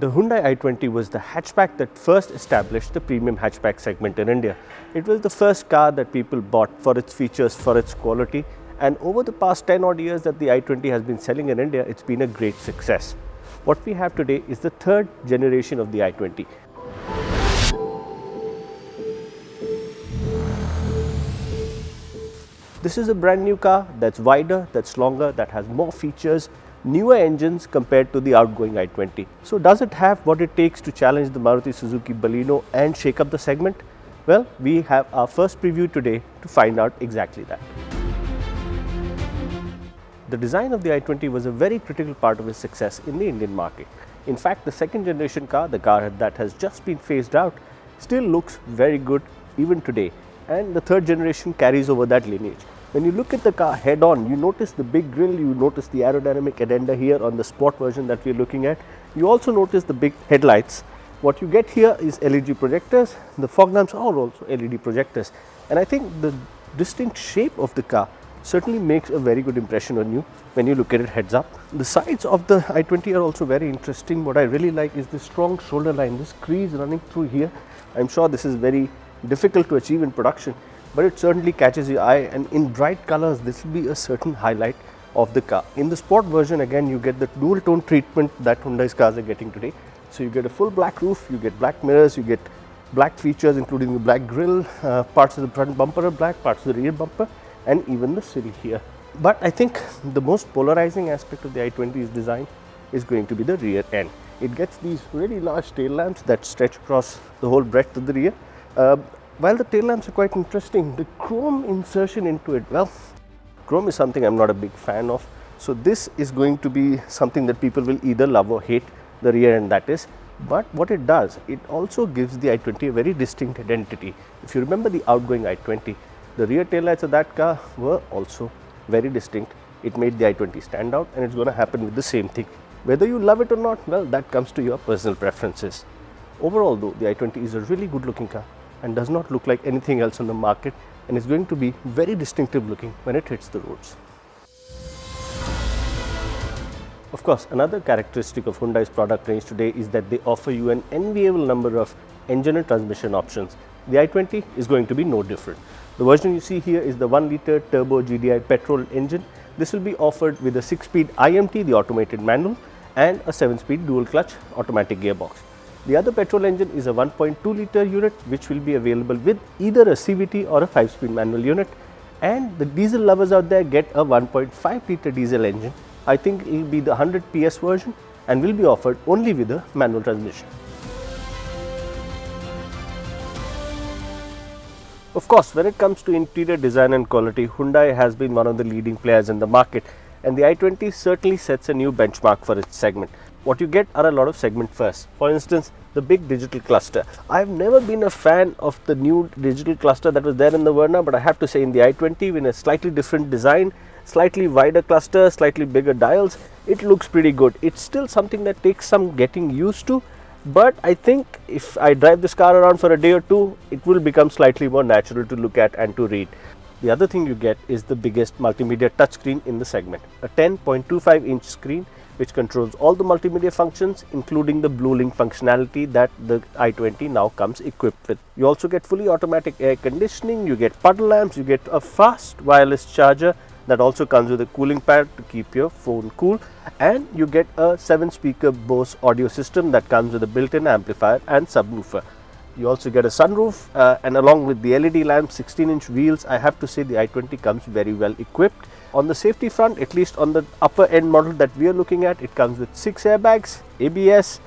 The Hyundai i20 was the hatchback that first established the premium hatchback segment in India. It was the first car that people bought for its features, for its quality, and over the past 10 odd years that the i20 has been selling in India, it's been a great success. What we have today is the third generation of the i20. This is a brand new car that's wider, that's longer, that has more features, newer engines compared to the outgoing i20. So does it have what it takes to challenge the Maruti Suzuki Baleno and shake up the segment? Well, we have our first preview today to find out exactly that. The design of the i20 was a very critical part of its success in the Indian market. In fact, the second generation car, the car that has just been phased out, still looks very good even today, and the third generation carries over that lineage. When you look at the car head on, you notice the big grille, you notice the aerodynamic addenda here on the sport version that we are looking at. You also notice the big headlights. What you get here is LED projectors. The fog lamps are also LED projectors, and I think the distinct shape of the car certainly makes a very good impression on you when you look at it heads up. The sides of the i20 are also very interesting. What I really like is the strong shoulder line, this crease running through here. I'm sure this is very difficult to achieve in production, but it certainly catches your eye, and in bright colors this will be a certain highlight of the car. In the sport version, again, you get the dual tone treatment that Hyundai's cars are getting today. So you get a full black roof, you get black mirrors, you get black features including the black grille, parts of the front bumper are black, parts of the rear bumper, and even the sill here. But I think the most polarizing aspect of the i20's design is going to be the rear end. It gets these really large tail lamps that stretch across the whole breadth of the rear. While the tail lamps are quite interesting, the chrome insertion into it, well, chrome is something I'm not a big fan of. So this is going to be something that people will either love or hate, the rear end that is. But what it does, it also gives the i20 a very distinct identity. If you remember the outgoing i20, the rear taillights of that car were also very distinct. It made the i20 stand out, and it's going to happen with the same thing. Whether you love it or not, well, that comes to your personal preferences. Overall though, the i20 is a really good looking car and does not look like anything else on the market, and is going to be very distinctive looking when it hits the roads. Of course, another characteristic of Hyundai's product range today is that they offer you an enviable number of engine and transmission options. The i20 is going to be no different. The version you see here is the 1-litre turbo GDI petrol engine. This will be offered with a 6-speed IMT, the automated manual, and a 7-speed dual clutch automatic gearbox. The other petrol engine is a 1.2-litre unit, which will be available with either a CVT or a 5-speed manual unit. And the diesel lovers out there get a 1.5-litre diesel engine. I think it will be the 100 PS version and will be offered only with a manual transmission. Of course, when it comes to interior design and quality, Hyundai has been one of the leading players in the market, and the i20 certainly sets a new benchmark for its segment. What you get are a lot of segment firsts. For instance, the big digital cluster. I've never been a fan of the new digital cluster that was there in the Verna, but I have to say in the i20, with a slightly different design, slightly wider cluster, slightly bigger dials, it looks pretty good. It's still something that takes some getting used to, but I think if I drive this car around for a day or two, it will become slightly more natural to look at and to read. The other thing you get is the biggest multimedia touchscreen in the segment, a 10.25-inch screen which controls all the multimedia functions, including the Blue Link functionality that the i20 now comes equipped with. You also get fully automatic air conditioning, you get puddle lamps, you get a fast wireless charger that also comes with a cooling pad to keep your phone cool, and you get a 7-speaker Bose audio system that comes with a built-in amplifier and subwoofer. You also get a sunroof, and along with the LED lamps, 16-inch wheels, I have to say the i20 comes very well equipped. On the safety front, at least on the upper end model that we are looking at, it comes with 6 airbags, ABS,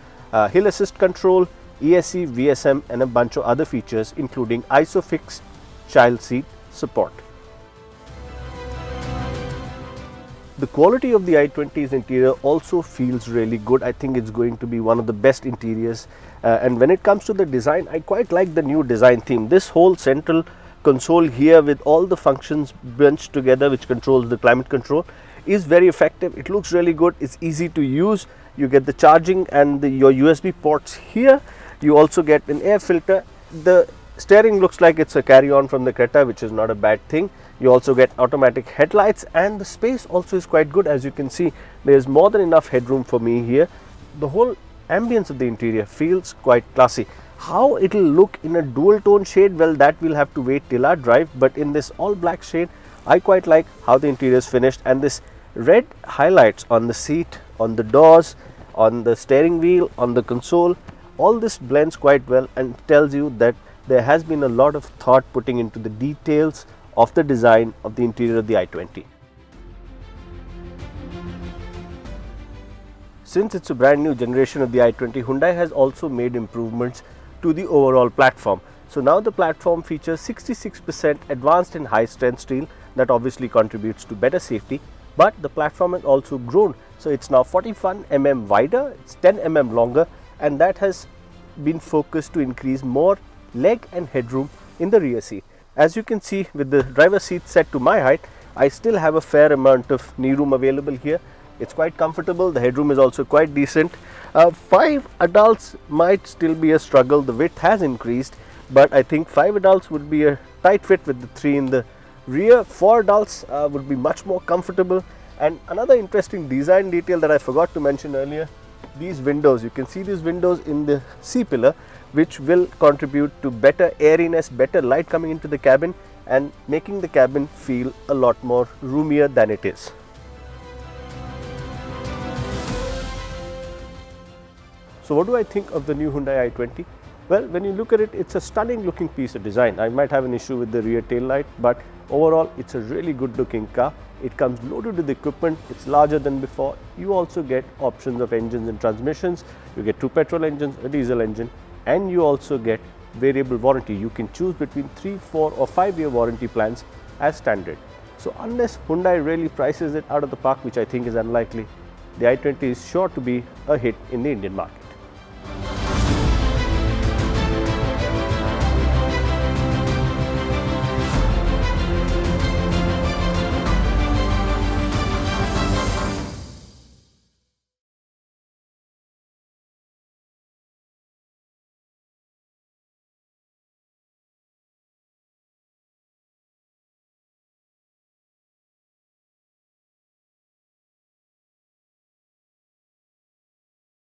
hill assist control, ESC, VSM, and a bunch of other features including ISOFIX child seat support. The quality of the i20's interior also feels really good. I think it's going to be one of the best interiors, and when it comes to the design, I quite like the new design theme. This whole central console here with all the functions bunched together, which controls the climate control, is very effective. It looks really good. It's easy to use. You get the charging and your USB ports here. You also get an air filter. The steering looks like it's a carry-on from the Creta, which is not a bad thing. You also get automatic headlights, and the space also is quite good. As you can see, there is more than enough headroom for me here. The whole ambience of the interior feels quite classy. How it will look in a dual tone shade, well, that we'll have to wait till our drive, but in this all black shade, I quite like how the interior is finished, and this red highlights on the seat, on the doors, on the steering wheel, on the console, all this blends quite well and tells you that there has been a lot of thought putting into the details of the design of the interior of the i20. Since it's a brand new generation of the i20, Hyundai has also made improvements to the overall platform. So now the platform features 66% advanced and high strength steel that obviously contributes to better safety, but the platform has also grown. So it's now 41 mm wider, it's 10 mm longer, and that has been focused to increase more leg and headroom in the rear seat. As you can see, with the driver's seat set to my height, I still have a fair amount of knee room available here. It's quite comfortable. The headroom is also quite decent. 5 adults might still be a struggle. The width has increased, but I think 5 adults would be a tight fit with the 3 in the rear. 4 adults would be much more comfortable. And another interesting design detail that I forgot to mention earlier, these windows. You can see these windows in the C-pillar, which will contribute to better airiness, better light coming into the cabin and making the cabin feel a lot more roomier than it is. So what do I think of the new Hyundai i20? Well, when you look at it, it's a stunning looking piece of design. I might have an issue with the rear tail light, but overall it's a really good looking car. It comes loaded with equipment, it's larger than before. You also get options of engines and transmissions. You get 2 petrol engines, a diesel engine, and you also get variable warranty. You can choose between 3, 4 or 5-year warranty plans as standard. So unless Hyundai really prices it out of the park, which I think is unlikely, the i20 is sure to be a hit in the Indian market.